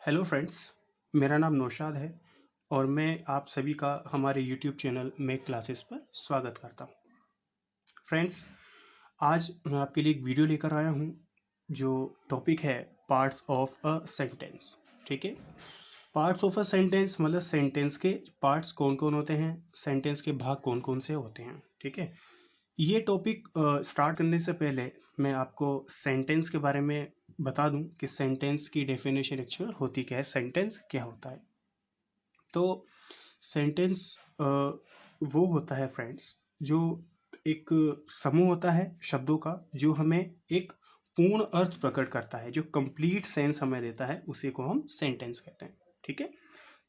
Hello friends, मेरा नाम नौशाद है और मैं आप सभी का हमारे यूट्यूब चैनल मेक क्लासेस पर स्वागत करता हूँ। फ्रेंड्स, आज मैं आपके लिए एक वीडियो लेकर आया हूँ जो टॉपिक है पार्ट्स ऑफ अ सेंटेंस। ठीक है, पार्ट्स ऑफ अ सेंटेंस मतलब सेंटेंस के पार्ट्स कौन कौन होते हैं, सेंटेंस के भाग कौन कौन से होते हैं। ठीक है, ये टॉपिक स्टार्ट करने से पहले मैं आपको सेंटेंस के बारे में बता दूं कि सेंटेंस की डेफिनेशन एक्चुअल होती क्या है, सेंटेंस क्या होता है। तो सेंटेंस वो होता है फ्रेंड्स जो एक समूह होता है शब्दों का जो हमें एक पूर्ण अर्थ प्रकट करता है, जो कंप्लीट सेंस हमें देता है, उसी को हम सेंटेंस कहते हैं। ठीक है,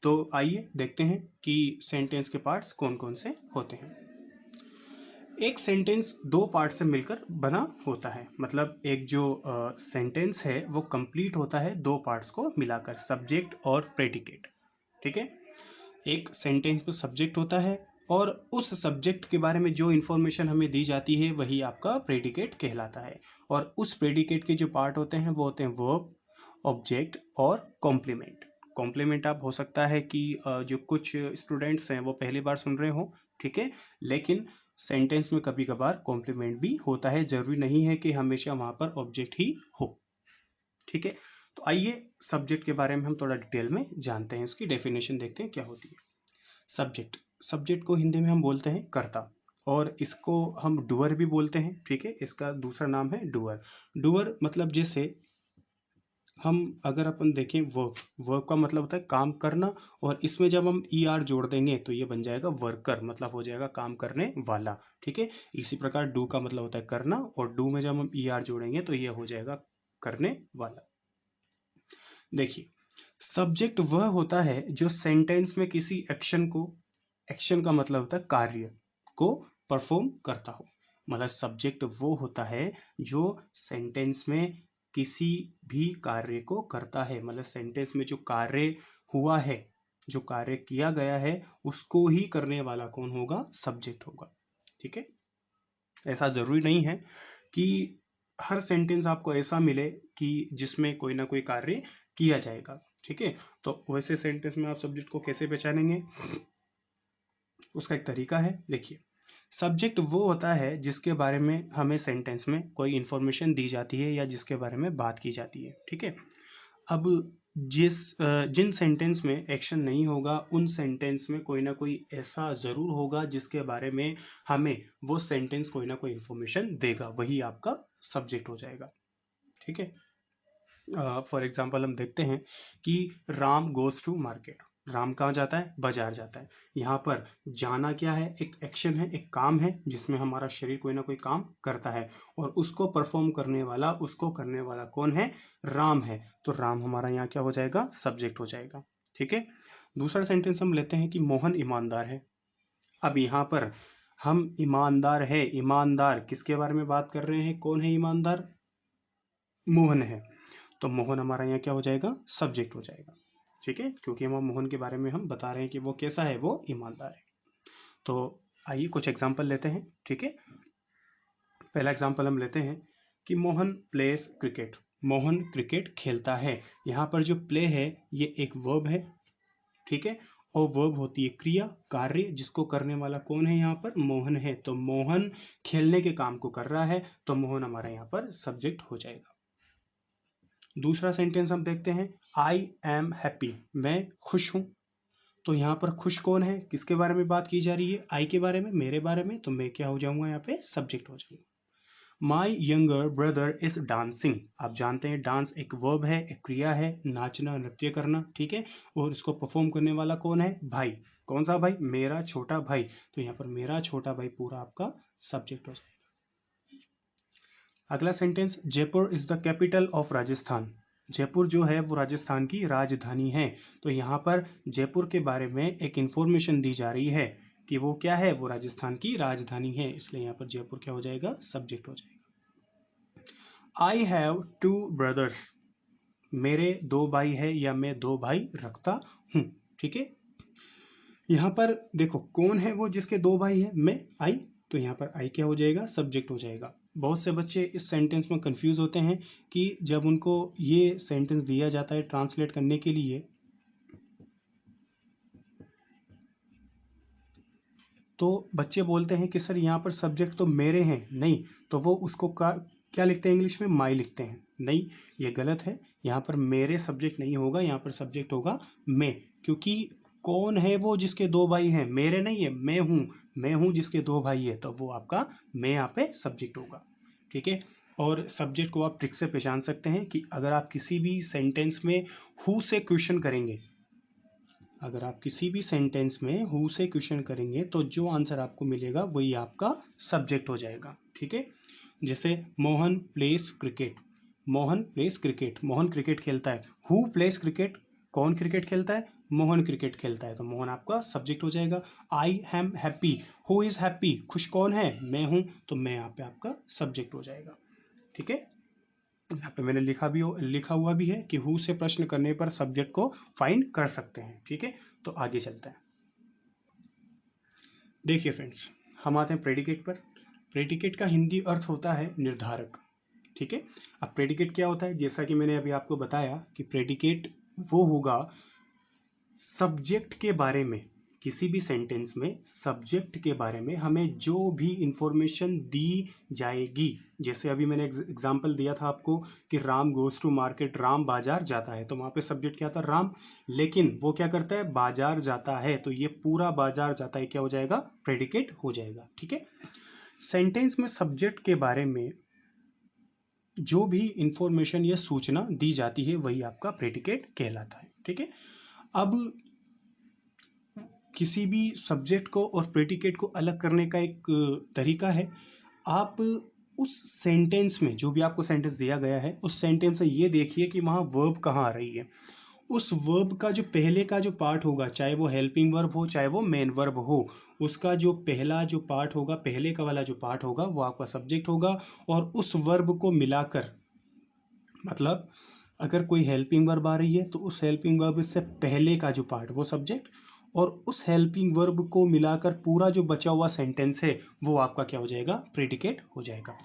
तो आइए देखते हैं कि सेंटेंस के पार्ट्स कौन कौन से होते हैं। एक सेंटेंस दो पार्ट से मिलकर बना होता है, मतलब एक जो सेंटेंस है वो कंप्लीट होता है दो पार्ट्स को मिलाकर, सब्जेक्ट और प्रेडिकेट। ठीक है, एक सेंटेंस में सब्जेक्ट होता है और उस सब्जेक्ट के बारे में जो इन्फॉर्मेशन हमें दी जाती है वही आपका प्रेडिकेट कहलाता है। और उस प्रेडिकेट के जो पार्ट होते हैं वो होते हैं वर्ब, ऑब्जेक्ट और कॉम्प्लीमेंट। कॉम्प्लीमेंट आप हो सकता है कि जो कुछ स्टूडेंट्स हैं वो पहली बार सुन रहे हो। ठीक है, लेकिन सेंटेंस में कभी कभार कॉम्प्लीमेंट भी होता है, जरूरी नहीं है कि हमेशा वहां पर ऑब्जेक्ट ही हो। ठीक है, तो आइए सब्जेक्ट के बारे में हम थोड़ा डिटेल में जानते हैं, उसकी डेफिनेशन देखते हैं क्या होती है। सब्जेक्ट, सब्जेक्ट को हिंदी में हम बोलते हैं कर्ता और इसको हम डूअर भी बोलते हैं। ठीक है, इसका दूसरा नाम है डूअर। डूअर मतलब जैसे हम अगर अपन देखें वर्क, वर्क का मतलब होता है काम करना, और इसमें जब हम ई आर जोड़ देंगे तो ये बन जाएगा वर्कर, मतलब हो जाएगा काम करने वाला। ठीक है, इसी प्रकार डू का मतलब होता है करना और डू में जब हम ई आर जोड़ेंगे तो ये हो जाएगा करने वाला। देखिए, सब्जेक्ट वह होता है जो सेंटेंस में किसी एक्शन को, एक्शन का मतलब होता है कार्य को परफॉर्म करता हो। मतलब सब्जेक्ट वो होता है जो सेंटेंस में किसी भी कार्य को करता है, मतलब सेंटेंस में जो कार्य हुआ है, जो कार्य किया गया है, उसको ही करने वाला कौन होगा, सब्जेक्ट होगा। ठीक है, ऐसा जरूरी नहीं है कि हर सेंटेंस आपको ऐसा मिले कि जिसमें कोई ना कोई कार्य किया जाएगा। ठीक है, तो वैसे सेंटेंस में आप सब्जेक्ट को कैसे पहचानेंगे, उसका एक तरीका है। देखिए, सब्जेक्ट वो होता है जिसके बारे में हमें सेंटेंस में कोई इंफॉर्मेशन दी जाती है या जिसके बारे में बात की जाती है। ठीक है, अब जिन सेंटेंस में एक्शन नहीं होगा उन सेंटेंस में कोई ना कोई ऐसा ज़रूर होगा जिसके बारे में हमें वो सेंटेंस कोई ना कोई इंफॉर्मेशन देगा, वही आपका सब्जेक्ट हो जाएगा। ठीक है, फॉर एग्जाम्पल हम देखते हैं कि Ram goes to market. Ram कहाँ जाता है, बाजार जाता है। यहाँ पर जाना क्या है, एक एक्शन है, एक काम है जिसमें हमारा शरीर कोई ना कोई काम करता है और उसको परफॉर्म करने वाला, उसको करने वाला कौन है, राम है। तो राम हमारा यहाँ क्या हो जाएगा, सब्जेक्ट हो जाएगा। ठीक है, दूसरा सेंटेंस हम लेते हैं कि मोहन ईमानदार है। अब यहाँ पर हम ईमानदार है, ईमानदार किसके बारे में बात कर रहे हैं, कौन है ईमानदार, मोहन है। तो मोहन हमारा यहाँ क्या हो जाएगा, सब्जेक्ट हो जाएगा। ठीक है, क्योंकि हम मोहन के बारे में हम बता रहे हैं कि वो कैसा है, वो ईमानदार है। तो आइए कुछ एग्जांपल लेते हैं। ठीक है, पहला एग्जांपल हम लेते हैं कि Mohan place cricket. Mohan cricket खेलता है। यहाँ पर जो प्ले है ये एक वर्ब है। ठीक है, और वर्ब होती है क्रिया, कार्य, जिसको करने वाला कौन है, यहाँ पर मोहन है। तो मोहन खेलने के काम को कर रहा है, तो मोहन हमारा यहाँ पर सब्जेक्ट हो जाएगा। दूसरा सेंटेंस हम देखते हैं, आई एम हैप्पी, मैं खुश हूं। तो यहाँ पर खुश कौन है, किसके बारे में बात की जा रही है, आई के बारे में, मेरे बारे में, तो मैं क्या हो जाऊंगा, यहाँ पे सब्जेक्ट हो जाऊंगा। My younger brother is dancing. आप जानते हैं डांस एक वर्ब है, एक क्रिया है, नाचना, नृत्य करना। ठीक है, और इसको परफॉर्म करने वाला कौन है, भाई। कौन सा भाई, मेरा छोटा भाई। तो यहाँ पर मेरा छोटा भाई पूरा आपका सब्जेक्ट हो जाएगा। अगला sentence, Jaipur is the capital of Rajasthan. Jaipur जो है वो राजस्थान की राजधानी है। तो यहाँ पर जयपुर के बारे में एक इंफॉर्मेशन दी जा रही है कि वो क्या है, वो राजस्थान की राजधानी है, इसलिए यहाँ पर जयपुर क्या हो जाएगा, सब्जेक्ट हो जाएगा। आई हैव टू ब्रदर्स, मेरे दो भाई है या मैं दो भाई रखता हूँ। ठीक है, यहाँ पर देखो कौन है वो जिसके दो भाई है, मैं, आई। तो यहाँ पर आई क्या हो जाएगा, सब्जेक्ट हो जाएगा। बहुत से बच्चे इस सेंटेंस में कंफ्यूज होते हैं कि जब उनको ये सेंटेंस दिया जाता है ट्रांसलेट करने के लिए, तो बच्चे बोलते हैं कि सर यहाँ पर सब्जेक्ट तो मेरे हैं। नहीं, तो वो उसको क्या लिखते हैं, इंग्लिश में माई लिखते हैं। नहीं, ये गलत है। यहाँ पर मेरे सब्जेक्ट नहीं होगा, यहाँ पर सब्जेक्ट होगा मैं। क्योंकि कौन है वो जिसके दो भाई हैं, मेरे नहीं है, मैं हूँ जिसके दो भाई है, तो वो आपका मैं यहाँ पे सब्जेक्ट होगा। ठीक है। और सब्जेक्ट को आप ट्रिक से पहचान सकते हैं कि अगर आप किसी भी सेंटेंस में हु से क्वेश्चन करेंगे, अगर आप किसी भी सेंटेंस में हु से क्वेश्चन करेंगे तो जो आंसर आपको मिलेगा वही आपका सब्जेक्ट हो जाएगा। ठीक है। जैसे Mohan place cricket, Mohan place cricket, Mohan cricket खेलता है। हु प्लेस क्रिकेट, कौन क्रिकेट खेलता है, मोहन क्रिकेट खेलता है, तो मोहन आपका सब्जेक्ट हो जाएगा। I am happy, who is happy, खुश कौन है, मैं हूं, तो मैं यहाँ पे आपका सब्जेक्ट हो जाएगा। ठीक है। यहाँ पे मैंने लिखा हुआ भी है कि हु से प्रश्न करने पर सब्जेक्ट को फाइंड कर सकते हैं। ठीक है। तो आगे चलते हैं। देखिए फ्रेंड्स, हम आते हैं प्रेडिकेट पर। प्रेडिकेट का हिंदी अर्थ होता है निर्धारक। ठीक है। अब प्रेडिकेट क्या होता है, जैसा कि मैंने अभी आपको बताया कि प्रेडिकेट वो होगा सब्जेक्ट के बारे में, किसी भी सेंटेंस में सब्जेक्ट के बारे में हमें जो भी इंफॉर्मेशन दी जाएगी। जैसे अभी मैंने एग्जांपल दिया था आपको कि Ram goes to market, Ram बाजार जाता है, तो वहाँ पे सब्जेक्ट क्या था, राम। लेकिन वो क्या करता है, बाजार जाता है, तो ये पूरा बाजार जाता है क्या हो जाएगा, प्रेडिकेट हो जाएगा। ठीक है। सेंटेंस में सब्जेक्ट के बारे में जो भी इंफॉर्मेशन या सूचना दी जाती है वही आपका प्रेडिकेट कहलाता है। ठीक है। अब किसी भी सब्जेक्ट को और प्रेडिकेट को अलग करने का एक तरीका है, आप उस सेंटेंस में, जो भी आपको सेंटेंस दिया गया है उस सेंटेंस में ये देखिए कि वहाँ वर्ब कहाँ आ रही है। उस वर्ब का जो पहले का जो पार्ट होगा, चाहे वो हेल्पिंग वर्ब हो चाहे वो मेन वर्ब हो, उसका जो पहला जो पार्ट होगा, पहले का वाला जो पार्ट होगा वो आपका सब्जेक्ट होगा। और उस वर्ब को मिलाकर, मतलब अगर कोई हेल्पिंग वर्ब आ रही है तो उस हेल्पिंग वर्ब से पहले का जो पार्ट वो सब्जेक्ट, और उस हेल्पिंग वर्ब को मिलाकर पूरा जो बचा हुआ सेंटेंस है वो आपका क्या हो जाएगा, प्रेडिकेट हो जाएगा।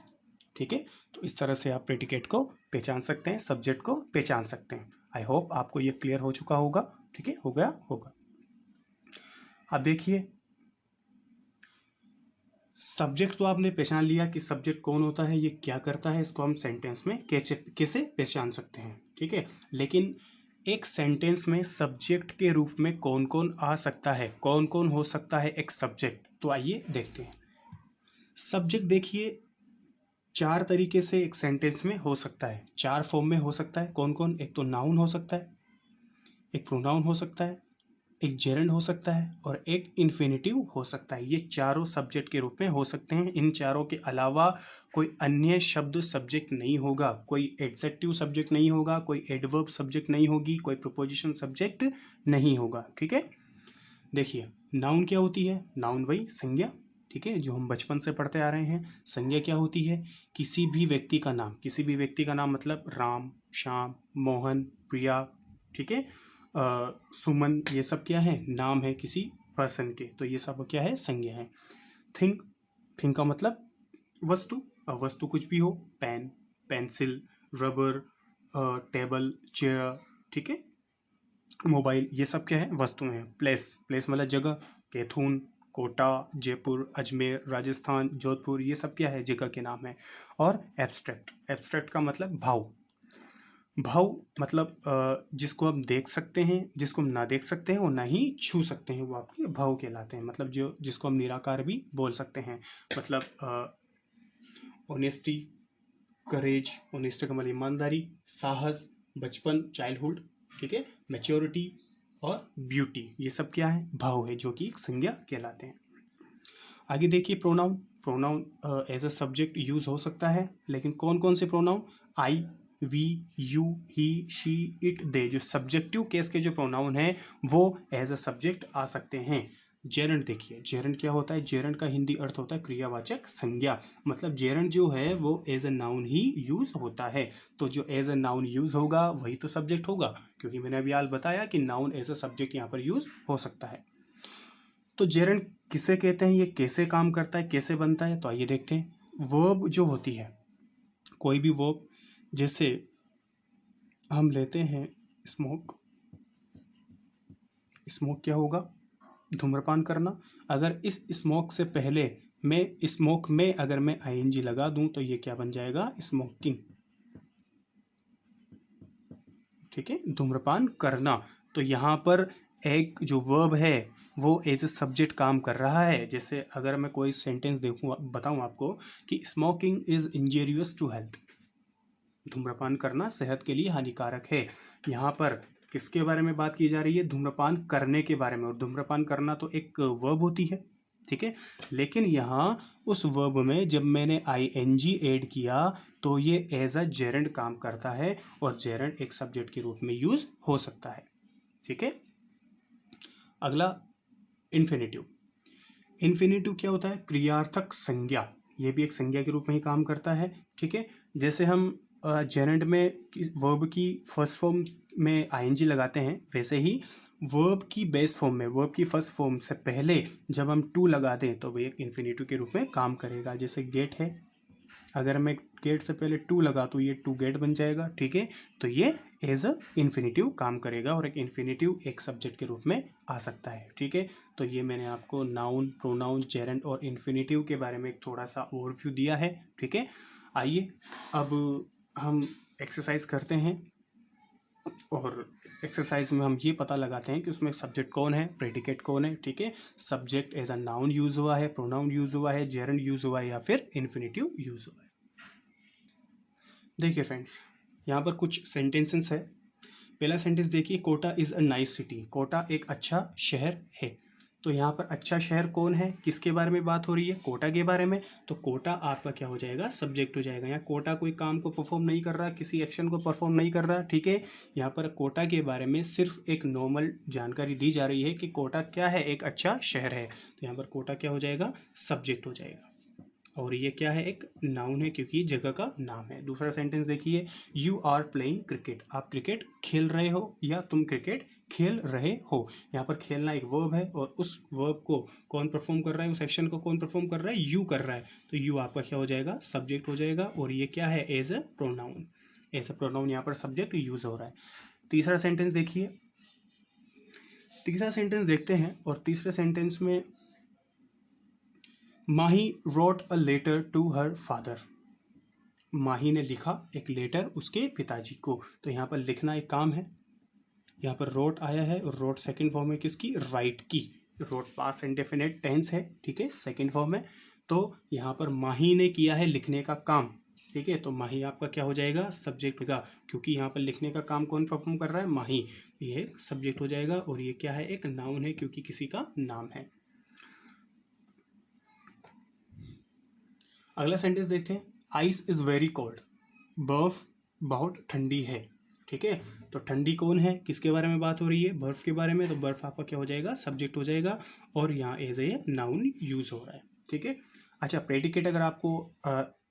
ठीक है। तो इस तरह से आप प्रेडिकेट को पहचान सकते हैं, सब्जेक्ट को पहचान सकते हैं। आई होप आपको ये क्लियर हो चुका होगा। ठीक है, हो गया होगा। अब देखिए, सब्जेक्ट तो आपने पहचान लिया कि सब्जेक्ट कौन होता है, ये क्या करता है, इसको हम सेंटेंस में कैसे कैसे पहचान सकते हैं। ठीक है। लेकिन एक सेंटेंस में सब्जेक्ट के रूप में कौन कौन आ सकता है, कौन कौन हो सकता है एक सब्जेक्ट, तो आइए देखते हैं। सब्जेक्ट देखिए, चार तरीके से एक सेंटेंस में हो सकता है, चार फॉर्म में हो सकता है। कौन कौन, एक तो नाउन हो सकता है, एक प्रोनाउन हो सकता है, एक जेरेंड हो सकता है, और एक इन्फिनेटिव हो सकता है। ये चारों सब्जेक्ट के रूप में हो सकते हैं। इन चारों के अलावा कोई अन्य शब्द सब्जेक्ट नहीं होगा, कोई एडजेक्टिव सब्जेक्ट नहीं होगा, कोई एडवर्ब सब्जेक्ट नहीं होगी, कोई प्रीपोजिशन सब्जेक्ट नहीं होगा। ठीक है। देखिए, नाउन क्या होती है, नाउन वही संज्ञा, ठीक है, जो हम बचपन से पढ़ते आ रहे हैं। संज्ञा क्या होती है, किसी भी व्यक्ति का नाम, किसी भी व्यक्ति का नाम, मतलब राम, श्याम, मोहन, प्रिया, ठीक है, सुमन, ये सब क्या है, नाम है किसी पर्सन के, तो ये सब क्या है, संज्ञा है। थिंक, थिंक का मतलब वस्तु, वस्तु कुछ भी हो, pen, pencil, rubber, table, chair, ठीक है, मोबाइल, ये सब क्या है, वस्तुएं हैं। प्लेस, प्लेस मतलब जगह, कैथून, कोटा, जयपुर, अजमेर, राजस्थान, जोधपुर, ये सब क्या है, जगह के नाम है। और एब्स्ट्रैक्ट, एब्स्ट्रैक्ट का मतलब भाव, भाव मतलब जिसको हम देख सकते हैं, जिसको हम ना देख सकते हैं और ना ही छू सकते हैं, वो आपके भाव कहलाते हैं। मतलब जो जिसको हम निराकार भी बोल सकते हैं। मतलब ऑनेस्टी, करेज, ऑनेस्टी का मतलब ईमानदारी, साहस, बचपन, चाइल्डहुड, ठीक है, मैच्योरिटी और ब्यूटी, ये सब क्या है, भाव है, जो कि एक संज्ञा कहलाते हैं। आगे देखिए, pronoun, pronoun as a subject use हो सकता है, लेकिन कौन कौन से pronoun, I, we, you, he, she, it, they, जो सब्जेक्टिव केस के जो प्रोनाउन हैं वो एज अ सब्जेक्ट आ सकते हैं। जेरेंड देखिए, जेरेंड क्या होता है, जेरेंड का हिंदी अर्थ होता है क्रियावाचक संज्ञा, मतलब जेरेंड जो है वो एज अ नाउन ही यूज होता है। तो जो एज अ नाउन यूज होगा वही तो सब्जेक्ट होगा, क्योंकि मैंने अभी हाल बताया कि नाउन एज अ सब्जेक्ट यहाँ पर यूज हो सकता है। तो जेरेंड किसे कहते हैं, ये कैसे काम करता है, कैसे बनता है, तो आइए देखते हैं। वर्ब जो होती है, कोई भी वर्ब, जैसे हम लेते हैं स्मोक, स्मोक क्या होगा, धूम्रपान करना। अगर इस स्मोक से पहले मैं स्मोक में अगर मैं आईएनजी लगा दूं तो ये क्या बन जाएगा, स्मोकिंग। ठीक है, धूम्रपान करना। तो यहाँ पर एक जो वर्ब है वो एज ए सब्जेक्ट काम कर रहा है। जैसे अगर मैं कोई सेंटेंस देखूँ, बताऊँ आपको कि smoking is injurious to health, धूम्रपान करना सेहत के लिए हानिकारक है। यहाँ पर किसके बारे में बात की जा रही है, धूम्रपान करने के बारे में। और धूम्रपान करना तो एक वर्ब होती है, ठीक है। लेकिन यहाँ उस वर्ब में जब मैंने आईएनजी ऐड किया तो ये एज अ जेरेंड काम करता है, और जेरेंड एक सब्जेक्ट के रूप में यूज हो सकता है, ठीक है। अगला इन्फिनेटिव। इन्फिनेटिव क्या होता है, क्रियार्थक संज्ञा, ये भी एक संज्ञा के रूप में ही काम करता है, ठीक है। जैसे हम जेरेंड में वर्ब की फर्स्ट फॉर्म में आईएनजी लगाते हैं, वैसे ही वर्ब की बेस फॉर्म में, वर्ब की फर्स्ट फॉर्म से पहले जब हम टू लगा दें तो वो एक इन्फिनेटिव के रूप में काम करेगा। जैसे गेट है, अगर मैं गेट से पहले टू लगा तो ये टू गेट बन जाएगा, ठीक है। तो ये एज अ इन्फिनेटिव काम करेगा, और एक इन्फिनेटिव एक सब्जेक्ट के रूप में आ सकता है, ठीक है। तो ये मैंने आपको नाउन, प्रोनाउन, जेरेंड और इन्फिनेटिव के बारे में एक थोड़ा सा ओवरव्यू दिया है, ठीक है। आइए अब हम एक्सरसाइज करते हैं, और एक्सरसाइज में हम ये पता लगाते हैं कि उसमें सब्जेक्ट कौन है, प्रेडिकेट कौन है, ठीक है। Subject as a noun use हुआ है, प्रोनाउन यूज हुआ है, जेरेंड यूज हुआ है, या फिर इन्फिनेटिव यूज हुआ है। देखिए फ्रेंड्स, यहाँ पर कुछ सेंटेंसेस है। पहला सेंटेंस देखिए, Kota is a nice city, Kota एक अच्छा शहर है। तो यहाँ पर अच्छा शहर कौन है, किसके बारे में बात हो रही है, कोटा के बारे में। तो कोटा आपका क्या हो जाएगा, सब्जेक्ट हो जाएगा। यहाँ कोटा कोई काम को परफॉर्म नहीं कर रहा, किसी एक्शन को परफॉर्म नहीं कर रहा, ठीक है। यहाँ पर कोटा के बारे में सिर्फ एक नॉर्मल जानकारी दी जा रही है कि कोटा क्या है, एक अच्छा शहर है। तो यहाँ पर कोटा क्या हो जाएगा, सब्जेक्ट हो जाएगा। और ये क्या है, एक नाउन है क्योंकि जगह का नाम है। दूसरा सेंटेंस देखिए, यू आर प्लेइंग क्रिकेट, आप क्रिकेट खेल रहे हो, या तुम क्रिकेट खेल रहे हो। यहाँ पर खेलना एक वर्ब है, और उस वर्ब को कौन परफॉर्म कर रहा है, उस एक्शन को कौन परफॉर्म कर रहा है, यू कर रहा है। तो यू आपका क्या हो जाएगा, सब्जेक्ट हो जाएगा। और ये क्या है, as a pronoun, as a pronoun यहाँ पर सब्जेक्ट यूज हो रहा है। तीसरा सेंटेंस देखिए, तीसरा सेंटेंस देखते हैं, और तीसरे सेंटेंस में Mahi wrote a letter to her father, Mahi ने लिखा एक लेटर उसके पिताजी को। तो यहाँ पर लिखना एक काम है, यहाँ पर रोट आया है, और रोट सेकंड फॉर्म है किसकी, राइट की। रोट पास्ट इंडेफिनिट टेंस है, ठीक है, सेकंड फॉर्म है। तो यहाँ पर माही ने किया है लिखने का काम, ठीक है। तो माही आपका क्या हो जाएगा, सब्जेक्ट होगा, क्योंकि यहाँ पर लिखने का काम कौन परफॉर्म कर रहा है, माही। ये सब्जेक्ट हो जाएगा। और ये क्या है, एक नाउन है क्योंकि किसी का नाम है। अगला सेंटेंस देखते हैं, आइस इज वेरी कोल्ड, बर्फ बहुत ठंडी है, ठीक है। तो ठंडी कौन है, किसके बारे में बात हो रही है, बर्फ के बारे में। तो बर्फ आपका क्या हो जाएगा, सब्जेक्ट हो जाएगा, और यहाँ एज ए नाउन यूज हो रहा है, ठीक है। अच्छा, प्रेडिकेट अगर आपको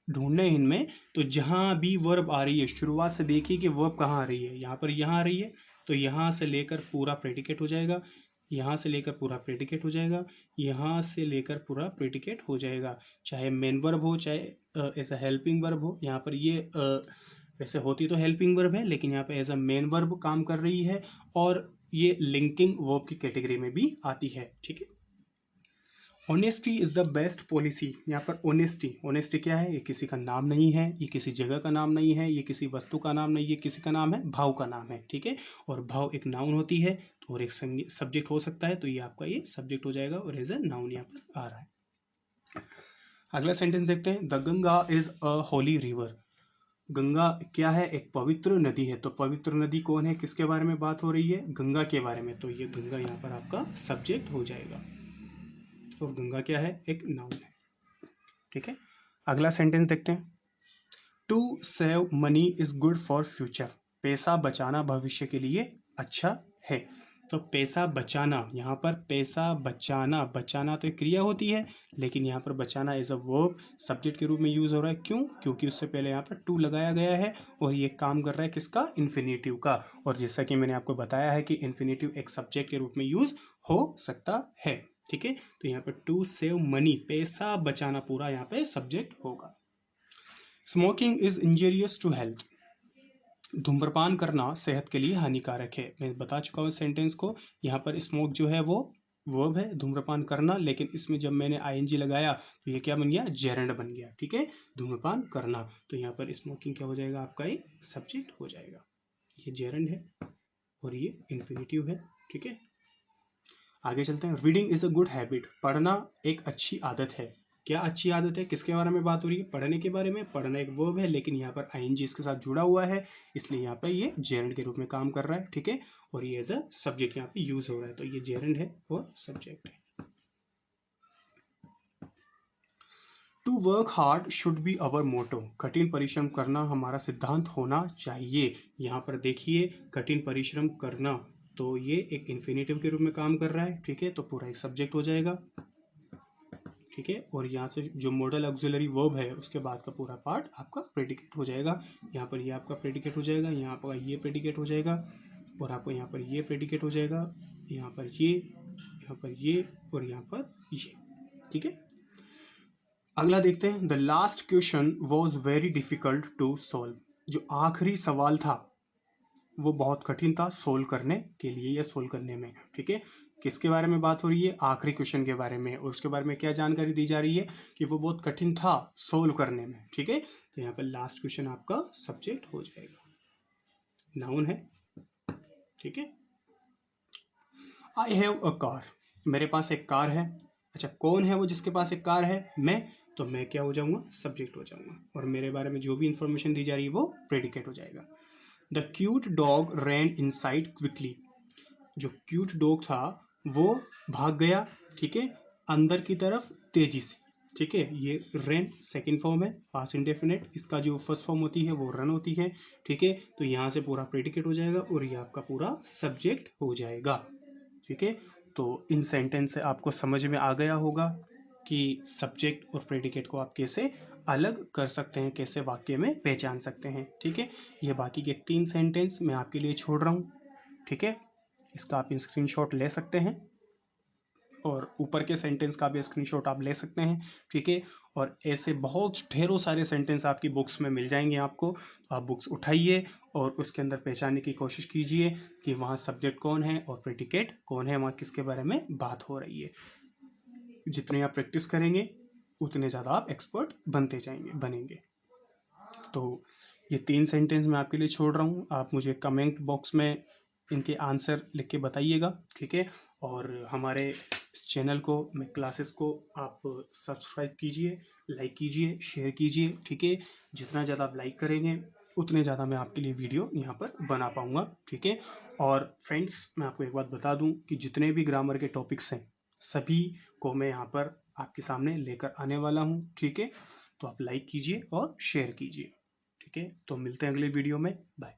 ढूंढने हैं इनमें, तो जहाँ भी वर्ब आ रही है शुरुआत से देखिए कि वर्ब कहाँ आ रही है, यहाँ पर यहाँ आ रही है, तो यहाँ से लेकर पूरा प्रेडिकेट हो जाएगा, यहाँ से लेकर पूरा प्रेडिकेट हो जाएगा, यहाँ से लेकर पूरा प्रेडिकेट हो जाएगा। चाहे मेन वर्ब हो, चाहे ऐसा हेल्पिंग वर्ब हो। यहाँ पर ये वैसे होती तो हेल्पिंग वर्ब है, लेकिन यहाँ पे एज अ मेन वर्ब काम कर रही है, और ये लिंकिंग वर्ब की कैटेगरी में भी आती है, ठीक है। Honesty is the best policy, यहाँ पर ऑनेस्टी, ऑनेस्टी क्या है, ये किसी का नाम नहीं है, ये किसी जगह का नाम नहीं है, ये किसी वस्तु का नाम नहीं है, किसी का नाम है, भाव का नाम है, ठीक है। और भाव एक नाउन होती है, तो और एक सब्जेक्ट हो सकता है, तो ये आपका ये सब्जेक्ट हो जाएगा, और एज ए नाउन यहाँ पर आ रहा है। अगला सेंटेंस देखते हैं, the Ganga is a Holi river, Ganga क्या है, एक पवित्र नदी है। तो पवित्र नदी कौन है, किसके बारे में बात हो रही है, गंगा के बारे में। तो ये गंगा यहाँ पर आपका सब्जेक्ट हो जाएगा, और गंगा क्या है, एक नाउन है, ठीक है। अगला सेंटेंस देखते हैं, to save money is good for future, पैसा बचाना भविष्य के लिए अच्छा है। तो पैसा बचाना, यहाँ पर पैसा बचाना, बचाना तो एक क्रिया होती है, लेकिन यहाँ पर बचाना एज अ वर्ब सब्जेक्ट के रूप में यूज हो रहा है। क्यों, क्योंकि उससे पहले यहाँ पर टू लगाया गया है, और ये काम कर रहा है किसका, इन्फिनेटिव का। और जैसा कि मैंने आपको बताया है कि इन्फिनेटिव एक सब्जेक्ट के रूप में यूज हो सकता है, ठीक है। तो यहाँ पर टू सेव मनी, पैसा बचाना पूरा यहाँ पे सब्जेक्ट होगा। Smoking is injurious to health. धूम्रपान करना सेहत के लिए हानिकारक है। मैं बता चुका हूँ सेंटेंस को। यहाँ पर स्मोक जो है वो वर्ब है, धूम्रपान करना, लेकिन इसमें जब मैंने आईएनजी लगाया तो ये क्या बन गया, जेरेंड बन गया। ठीक है, धूम्रपान करना, तो यहाँ पर स्मोकिंग क्या हो जाएगा, आपका एक सब्जेक्ट हो जाएगा। ये जेरेंड है और ये इन्फिनिटिव है। ठीक है, आगे चलते हैं। Reading is a good habit. पढ़ना एक अच्छी आदत है। क्या अच्छी आदत है, किसके बारे में बात हो रही है, पढ़ने के बारे में। पढ़ना एक वर्ब है, लेकिन यहाँ पर आईएनजी इसके साथ जुड़ा हुआ है, इसलिए यहाँ पर ये जेरेंड के रूप में काम कर रहा है। ठीक है, और ये एज अ सब्जेक्ट यहाँ पे यूज हो रहा है, तो ये जेरेंड है और सब्जेक्ट है। To work hard should be our motto. कठिन परिश्रम करना हमारा सिद्धांत होना चाहिए। यहाँ पर देखिए, कठिन परिश्रम करना, तो ये एक इन्फिनेटिव के रूप में काम कर रहा है। ठीक है, तो पूरा एक सब्जेक्ट हो जाएगा। ठीक है, और यहाँ से जो मॉडल ऑक्सिलरी वर्ब है उसके बाद का पूरा पार्ट आपका प्रेडिकेट हो जाएगा। यहाँ पर ये आपका प्रेडिकेट हो जाएगा, यहाँ पर ये प्रेडिकेट हो जाएगा, और आपको यहाँ पर ये प्रेडिकेट हो जाएगा, यहाँ पर ये, यहाँ पर ये, और यहाँ पर ये। ठीक है, अगला देखते हैं। The last question was very difficult to solve. जो आखिरी सवाल था वो बहुत कठिन था सोल्व करने के लिए या सोल्व करने में। ठीक है, किसके बारे में बात हो रही है, आखिरी क्वेश्चन के बारे में, और उसके बारे में क्या जानकारी दी जा रही है कि वो बहुत कठिन था सोल्व करने में। ठीक है, तो यहाँ पर लास्ट क्वेश्चन आपका सब्जेक्ट हो जाएगा, नाउन है। ठीक है, आई हैव अ कार। मेरे पास एक कार है। अच्छा, कौन है वो जिसके पास एक कार है, मैं, तो मैं क्या हो जाऊंगा, सब्जेक्ट हो जाऊंगा, और मेरे बारे में जो भी इंफॉर्मेशन दी जा रही है वो प्रेडिकेट हो जाएगा। The cute dog ran inside quickly. जो क्यूट डॉग था वो भाग गया। ठीक है, अंदर की तरफ तेजी से। ठीक है, ये रन सेकंड फॉर्म है, पास्ट इंडेफिनिट। इसका जो फर्स्ट फॉर्म होती है वो रन होती है। ठीक है, तो यहाँ से पूरा प्रेडिकेट हो जाएगा और ये आपका पूरा सब्जेक्ट हो जाएगा। ठीक है, तो इन सेंटेंस से आपको समझ में आ गया होगा कि सब्जेक्ट और प्रेडिकेट को आप कैसे अलग कर सकते हैं, कैसे वाक्य में पहचान सकते हैं। ठीक है, ये बाकी के 3 सेंटेंस मैं आपके लिए छोड़ रहा हूँ। ठीक है, इसका आप स्क्रीनशॉट ले सकते हैं, और ऊपर के सेंटेंस का भी स्क्रीनशॉट आप ले सकते हैं। ठीक है, और ऐसे बहुत ढेरों सारे सेंटेंस आपकी बुक्स में मिल जाएंगे आपको। तो आप बुक्स उठाइए और उसके अंदर पहचानने की कोशिश कीजिए कि वहाँ सब्जेक्ट कौन है और प्रेडिकेट कौन है, वहाँ किसके बारे में बात हो रही है। जितने आप प्रैक्टिस करेंगे उतने ज़्यादा आप एक्सपर्ट बनते जाएंगे, बनेंगे। तो ये 3 सेंटेंस मैं आपके लिए छोड़ रहा हूँ, आप मुझे कमेंट बॉक्स में इनके आंसर लिख के बताइएगा। ठीक है, और हमारे चैनल को, मैं क्लासेस को आप सब्सक्राइब कीजिए, लाइक कीजिए, शेयर कीजिए। ठीक है, जितना ज़्यादा आप लाइक करेंगे उतने ज़्यादा मैं आपके लिए वीडियो यहाँ पर बना पाऊँगा। ठीक है, और फ्रेंड्स मैं आपको एक बात बता दूँ कि जितने भी ग्रामर के टॉपिक्स हैं सभी को मैं यहाँ पर आपके सामने लेकर आने वाला हूँ। ठीक है, तो आप लाइक कीजिए और शेयर कीजिए। ठीक है, तो मिलते हैं अगले वीडियो में, बाय।